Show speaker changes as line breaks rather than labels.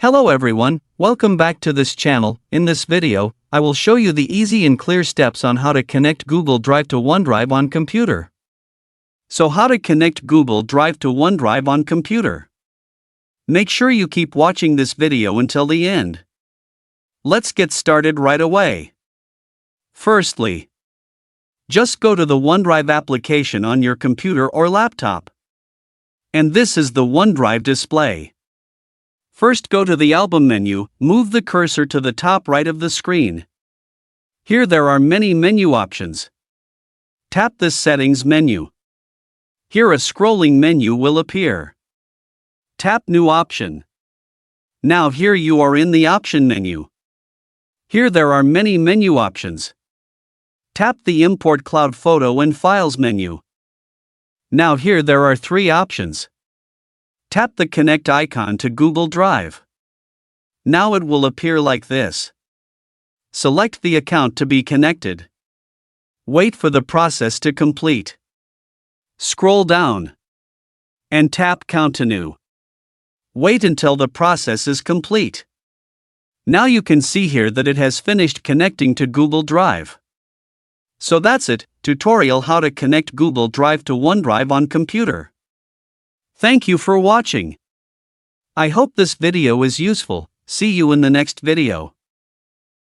Hello everyone, welcome back to this channel. In this video, I will show you the easy and clear steps on how to connect Google Drive to OneDrive on computer. So how to connect Google Drive to OneDrive on computer? Make sure you keep watching this video until the end. Let's get started right away. Firstly, just go to the OneDrive application on your computer or laptop. And this is the OneDrive display. First go to the album menu, move the cursor to the top right of the screen. Here there are many menu options. Tap this settings menu. Here a scrolling menu will appear. Tap new option. Now here you are in the option menu. Here there are many menu options. Tap the import cloud photo and files menu. Now here there are three options. Tap the connect icon to Google Drive. Now it will appear like this. Select the account to be connected. Wait for the process to complete. Scroll down and tap Continue. Wait until the process is complete. Now you can see here that it has finished connecting to Google Drive. So that's it, tutorial how to connect Google Drive to OneDrive on computer. Thank you for watching. I hope this video is useful. See you in the next video.